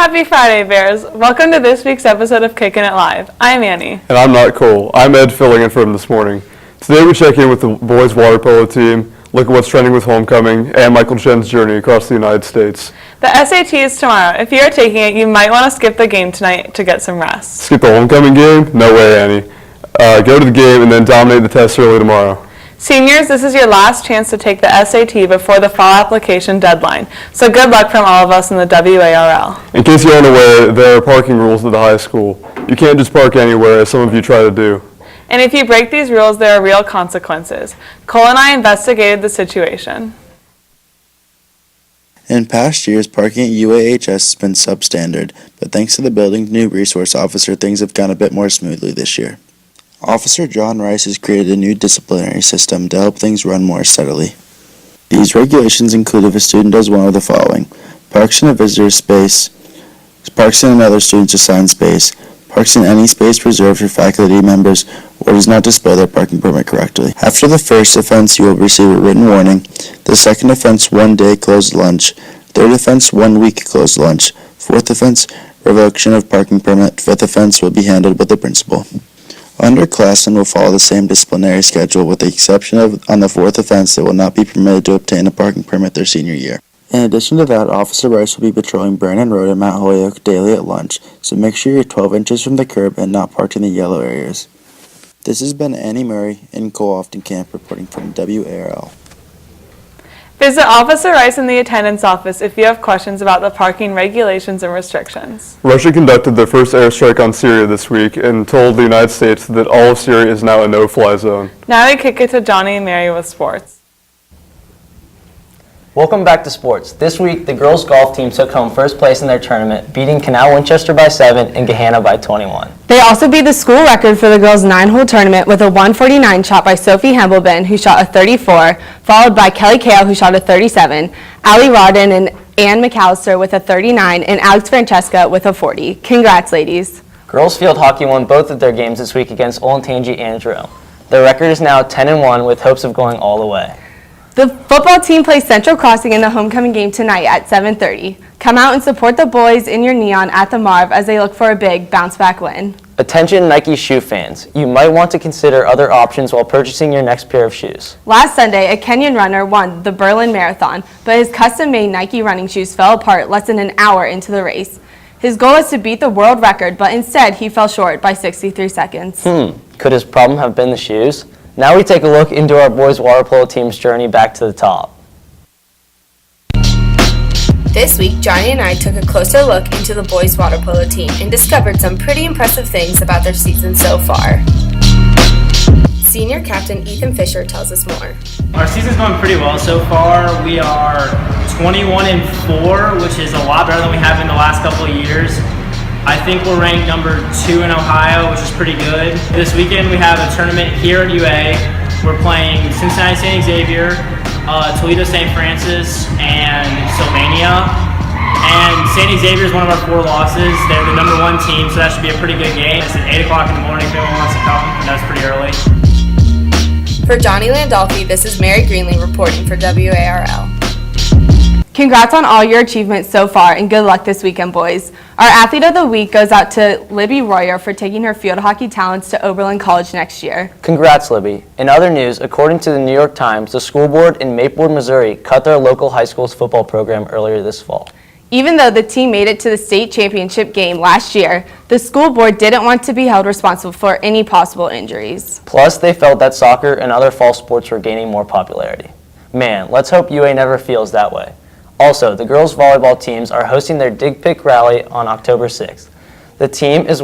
Happy Friday, Bears. Welcome to this week's episode of Kickin' It Live. I'm Annie. And I'm not Cole. I'm Ed filling in for him this morning. Today we check in with the boys water polo team, look at what's trending with homecoming, and Michael Chen's journey across the United States. The SAT is tomorrow. If you are taking it, you might want to skip the game tonight to get some rest. Skip the homecoming game? No way, Annie. Go to the game and then dominate the test early tomorrow. Seniors, this is your last chance to take the SAT before the fall application deadline. So good luck from all of us in the WARL. In case you aren't aware, there are parking rules at the high school. You can't just park anywhere, as some of you try to do. And if you break these rules, there are real consequences. Cole and I investigated the situation. In past years, parking at UAHS has been substandard, but thanks to the building's new resource officer, things have gone a bit more smoothly this year. Officer John Rice has created a new disciplinary system to help things run more steadily. These regulations include if a student does one of the following: parks in a visitor space, parks in another student's assigned space, parks in any space reserved for faculty members, or does not display their parking permit correctly. After the first offense, you will receive a written warning. The second offense, 1 day closed lunch. Third offense, 1 week closed lunch. Fourth offense, revocation of parking permit. Fifth offense will be handled with the principal. Underclassmen will follow the same disciplinary schedule, with the exception of on the fourth offense, they will not be permitted to obtain a parking permit their senior year. In addition to that, Officer Rice will be patrolling Brandon Road and Mount Holyoke daily at lunch, so make sure you're 12 inches from the curb and not parked in the yellow areas. This has been Annie Murray and Cole Oftenkamp reporting from WARL. Visit Officer Rice in the attendance office if you have questions about the parking regulations and restrictions. Russia conducted their first airstrike on Syria this week and told the United States that all of Syria is now a no-fly zone. Now we kick it to Johnny and Mary with sports. Welcome back to sports. This week, the girls' golf team took home first place in their tournament, beating Canal Winchester by 7 and Gahanna by 21. They also beat the school record for the girls' 9-hole tournament with a 149 shot by Sophie Hembelben, who shot a 34, followed by Kelly Kale, who shot a 37, Allie Rodden and Ann McAllister with a 39, and Alex Francesca with a 40. Congrats, ladies. Girls field hockey won both of their games this week against Olentangy and Jerome. Their record is now 10-1 with hopes of going all the way. The football team plays Central Crossing in the homecoming game tonight at 7:30. Come out and support the boys in your neon at the Marv as they look for a big bounce-back win. Attention Nike shoe fans. You might want to consider other options while purchasing your next pair of shoes. Last Sunday, a Kenyan runner won the Berlin Marathon, but his custom-made Nike running shoes fell apart less than an hour into the race. His goal was to beat the world record, but instead he fell short by 63 seconds. Could his problem have been the shoes? Now we take a look into our boys water polo team's journey back to the top. This week, Johnny and I took a closer look into the boys water polo team and discovered some pretty impressive things about their season so far. Senior captain Ethan Fisher tells us more. Our season's going pretty well so far. We are 21-4, which is a lot better than we have in the last couple of years. I think we're ranked number 2 in Ohio, which is pretty good. This weekend we have a tournament here at UA. We're playing Cincinnati St. Xavier, Toledo St. Francis, and Sylvania. And St. Xavier is one of our 4 losses. They're the number 1 team, so that should be a pretty good game. It's at 8 o'clock in the morning if anyone wants to come, and that's pretty early. For Johnny Landolfi, this is Mary Greenlee reporting for WARL. Congrats on all your achievements so far, and good luck this weekend, boys. Our Athlete of the Week goes out to Libby Royer for taking her field hockey talents to Oberlin College next year. Congrats, Libby. In other news, according to the New York Times, the school board in Maplewood, Missouri cut their local high school's football program earlier this fall. Even though the team made it to the state championship game last year, the school board didn't want to be held responsible for any possible injuries. Plus, they felt that soccer and other fall sports were gaining more popularity. Man, let's hope UA never feels that way. Also, the girls' volleyball teams are hosting their Dig Pick Rally on October 6th. The team is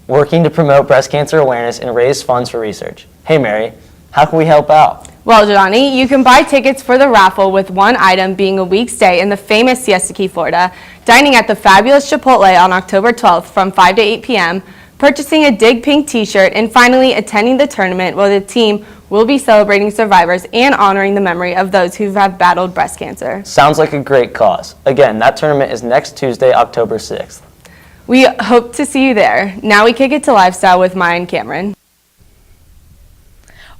working to promote breast cancer awareness and raise funds for research. Hey Mary, how can we help out? Well, Johnny, you can buy tickets for the raffle with one item being a week stay in the famous Siesta Key, Florida, dining at the fabulous Chipotle on October 12th from 5 to 8 p.m., purchasing a Dig Pink t-shirt, and finally attending the tournament where the team will be celebrating survivors and honoring the memory of those who have battled breast cancer. Sounds like a great cause. Again, that tournament is next Tuesday, October 6th. We hope to see you there. Now we kick it to lifestyle with Maya and Cameron.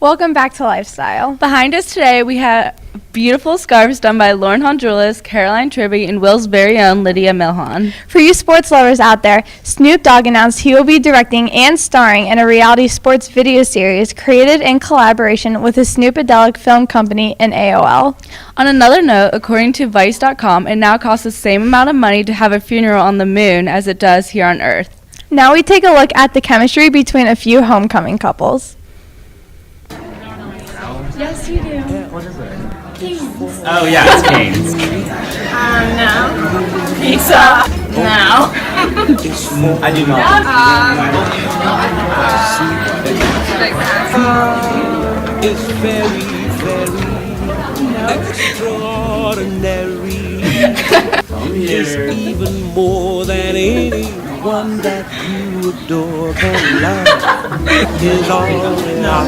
Welcome back to Lifestyle. Behind us today, we have beautiful scarves done by Lauren Honduras, Caroline Tribby, and Will's very own Lydia Milhan. For you sports lovers out there, Snoop Dogg announced he will be directing and starring in a reality sports video series created in collaboration with his Snoopadelic film company and AOL. On another note, according to Vice.com, it now costs the same amount of money to have a funeral on the moon as it does here on Earth. Now we take a look at the chemistry between a few homecoming couples. Yes, you do. What is it? Oh yeah, it's Cane's. No. Pizza. No. I do not. It's very, very extraordinary. It's even more than anyone that you adore can love. Is all that No,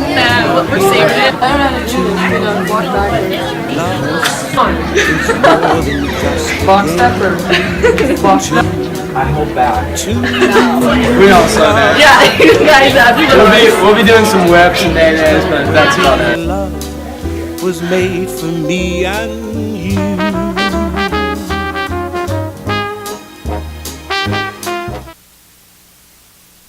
we're saving it. I don't know how to box pepper. I hold back. We all saw that. Yeah, you guys have We'll be doing some whips and nays, but that's about it. Love was made for me and you.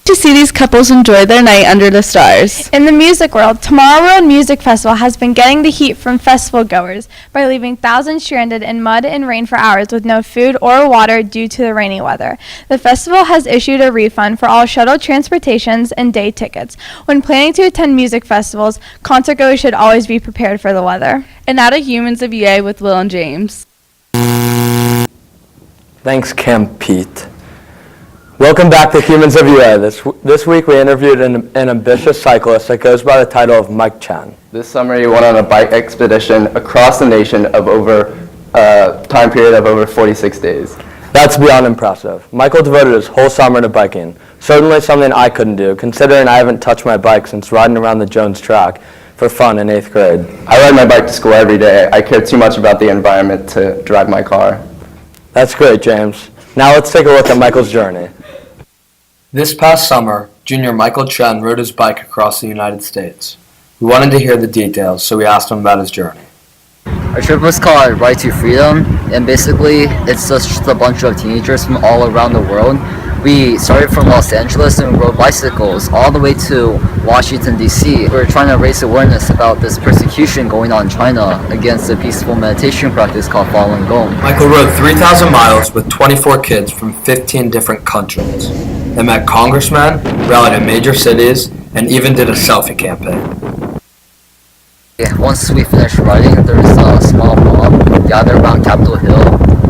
To see these couples enjoy their night under the stars. In the music world, Tomorrowland Music Festival has been getting the heat from festival goers by leaving thousands stranded in mud and rain for hours with no food or water due to the rainy weather. The festival has issued a refund for all shuttle transportations and day tickets. When planning to attend music festivals, concert goers should always be prepared for the weather. And now to Humans of UA with Will and James. Thanks, Kim Pete. Welcome back to Humans of UA. This week we interviewed an ambitious cyclist that goes by the title of Mike Chen. This summer he went on a bike expedition across the nation of over a time period of over 46 days. That's beyond impressive. Michael devoted his whole summer to biking. Certainly something I couldn't do, considering I haven't touched my bike since riding around the Jones track for fun in 8th grade. I ride my bike to school every day. I care too much about the environment to drive my car. That's great, James. Now let's take a look at Michael's journey. This past summer, junior Michael Chen rode his bike across the United States. We wanted to hear the details, so we asked him about his journey. Our trip was called Ride to Freedom, and basically it's just a bunch of teenagers from all around the world. We started from Los Angeles and rode bicycles all the way to Washington, D.C. We were trying to raise awareness about this persecution going on in China against a peaceful meditation practice called Falun Gong. Michael rode 3,000 miles with 24 kids from 15 different countries. They met congressmen, rallied in major cities, and even did a selfie campaign. Yeah, once we finished riding, there was a small mob gathered around Capitol Hill,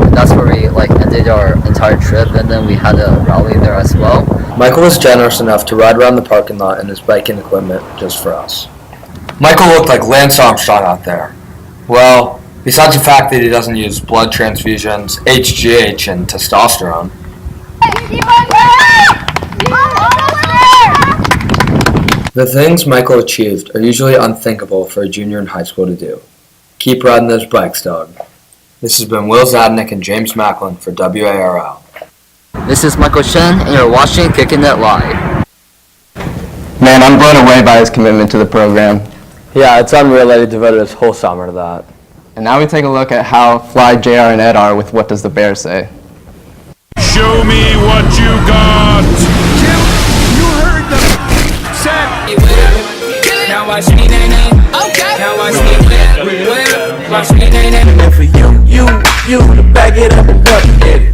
and that's where we ended our entire trip, and then we had a rally there as well. Michael was generous enough to ride around the parking lot in his biking equipment just for us. Michael looked like Lance Armstrong out there. Well, besides the fact that he doesn't use blood transfusions, HGH, and testosterone. The things Michael achieved are usually unthinkable for a junior in high school to do. Keep riding those bikes, dog. This has been Will Zadnick and James Macklin for WARL. This is Michael Chen, and you're watching Kickin Live. Man, I'm blown away by his commitment to the program. Yeah, it's unreal that he devoted his whole summer to that. And now we take a look at how fly JR and Ed are with What Does the Bear Say? Show me what you got. You heard the set. Now watch me, nay. Okay. Now watch me, watch me, nay. And for you to back it up and get it.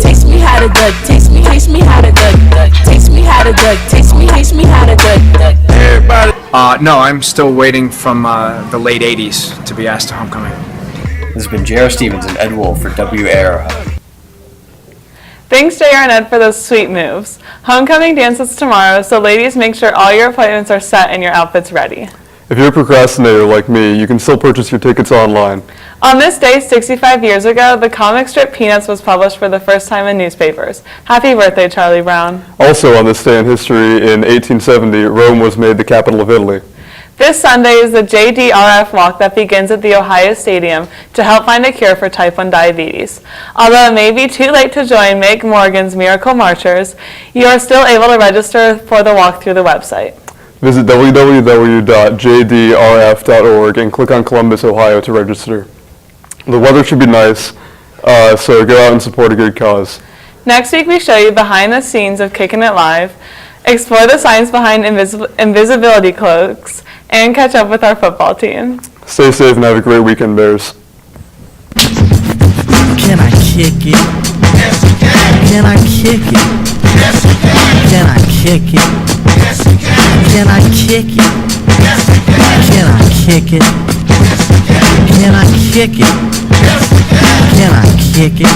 Taste me how to good. Taste me how to good. Taste me how to good. Taste me how to good. Everybody. No, I'm still waiting from the late 80s to be asked to homecoming. This has been J.R. Stevens and Ed Wolf for WARL. Thanks, JR and Ed, for those sweet moves. Homecoming dance is tomorrow, so ladies, make sure all your appointments are set and your outfits ready. If you're a procrastinator like me, you can still purchase your tickets online. On this day, 65 years ago, the comic strip Peanuts was published for the first time in newspapers. Happy birthday, Charlie Brown. Also on this day in history, in 1870, Rome was made the capital of Italy. This Sunday is the JDRF walk that begins at the Ohio Stadium to help find a cure for type 1 diabetes. Although it may be too late to join Meg Morgan's Miracle Marchers, you are still able to register for the walk through the website. Visit www.jdrf.org and click on Columbus, Ohio to register. The weather should be nice, so go out and support a good cause. Next week we show you behind the scenes of Kickin' It Live, explore the science behind invisibility cloaks, and catch up with our football team. Stay safe and have a great weekend, Bears. Can I kick it? Yes, you can. Can I kick it? Yes, you can. Can I kick it? Yes, you can. Can I kick it? Yes, you can. Can I kick it? Yes, you can. Can I kick it? Yes, you can. Can I kick it?